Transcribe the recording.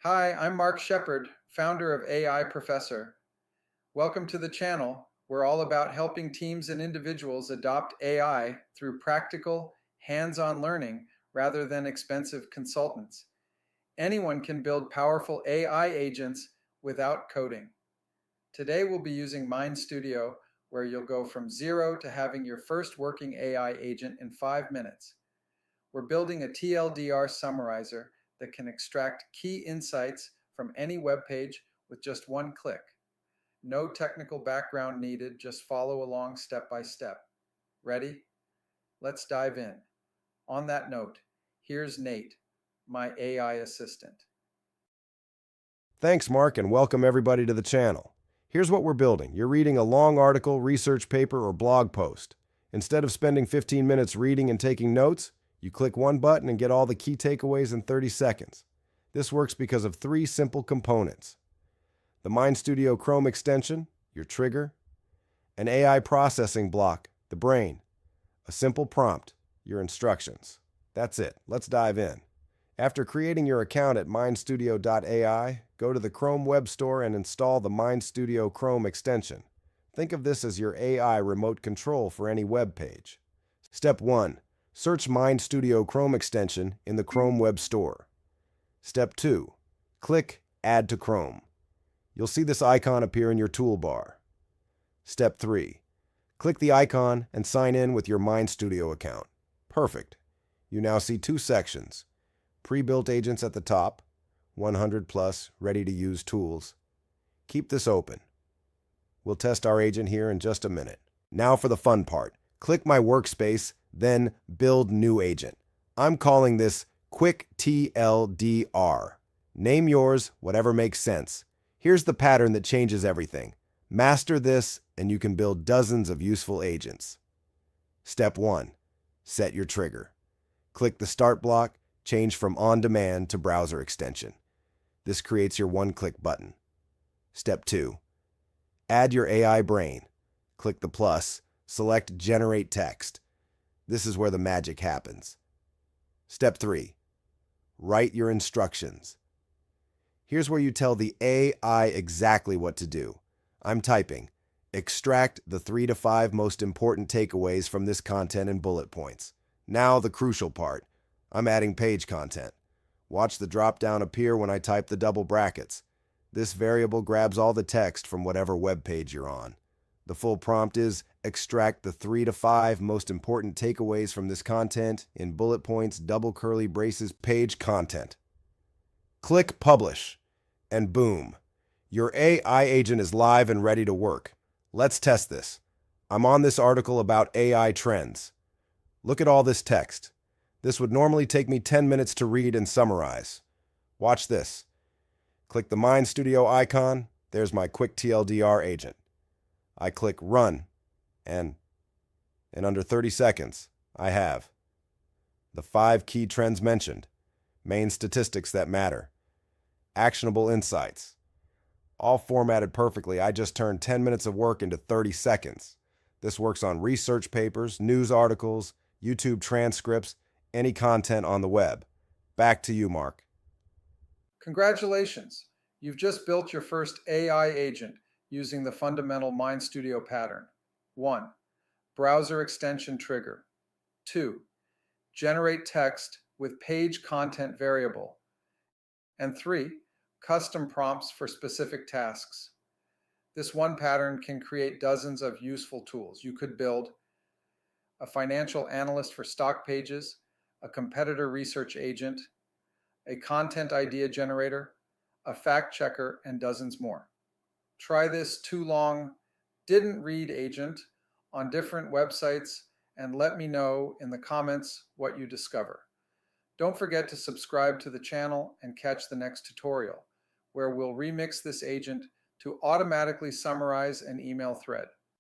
Hi, I'm Mark Shepard, founder of AI Professor. Welcome to the channel. We're all about helping teams and individuals adopt AI through practical, hands-on learning rather than expensive consultants. Anyone can build powerful AI agents without coding. Today we'll be using MindStudio, where you'll go from zero to having your first working AI agent in 5 minutes. We're building a TLDR summarizer that can extract key insights from any web page with just one click. No technical background needed, just follow along step by step. Ready? Let's dive in. On that note, here's Nate, my AI assistant. Thanks, Mark, and welcome everybody to the channel. Here's what we're building. You're reading a long article, research paper, or blog post. Instead of spending 15 minutes reading and taking notes, you click one button and get all the key takeaways in 30 seconds. This works because of three simple components: the MindStudio Chrome extension, your trigger; an AI processing block, the brain; a simple prompt, your instructions. That's it. Let's dive in. After creating your account at mindstudio.ai, go to the Chrome Web Store and install the MindStudio Chrome extension. Think of this as your AI remote control for any web page. Step 1. Search MindStudio Chrome extension in the Chrome Web Store. Step 2. Click Add to Chrome. You'll see this icon appear in your toolbar. Step 3. Click the icon and sign in with your MindStudio account. Perfect. You now see two sections: pre-built agents at the top, 100 plus ready-to-use tools. Keep this open. We'll test our agent here in just a minute. Now for the fun part. Click My Workspace, then Build New Agent. I'm calling this Quick TLDR. Name yours, whatever makes sense. Here's the pattern that changes everything. Master this, and you can build dozens of useful agents. Step 1. Set your trigger. Click the Start block. Change from On-Demand to Browser Extension. This creates your one-click button. Step 2. Add your AI brain. Click the plus, select Generate Text. This is where the magic happens. Step 3. Write your instructions. Here's where you tell the AI exactly what to do. I'm typing: extract the 3 to 5 most important takeaways from this content in bullet points. Now the crucial part. I'm adding page content. Watch the drop-down appear when I type the double brackets. This variable grabs all the text from whatever web page you're on. The full prompt is: extract the 3 to 5 most important takeaways from this content in bullet points, double curly braces, page content. Click Publish, and boom, your AI agent is live and ready to work. Let's test this. I'm on this article about AI trends. Look at all this text. This would normally take me 10 minutes to read and summarize. Watch this. Click the MindStudio icon. There's my quick TLDR agent. I click Run, and in under 30 seconds, I have the 5 key trends mentioned, main statistics that matter, actionable insights, all formatted perfectly. I just turned 10 minutes of work into 30 seconds. This works on research papers, news articles, YouTube transcripts, any content on the web. Back to you, Mark. Congratulations! You've just built your first AI agent using the fundamental MindStudio pattern. 1. Browser extension trigger. 2. Generate text with page content variable. And 3. Custom prompts for specific tasks. This one pattern can create dozens of useful tools. You could build a financial analyst for stock pages, a competitor research agent, a content idea generator, a fact checker, and dozens more. Try this too long, didn't read agent on different websites and let me know in the comments what you discover. Don't forget to subscribe to the channel and catch the next tutorial, where we'll remix this agent to automatically summarize an email thread.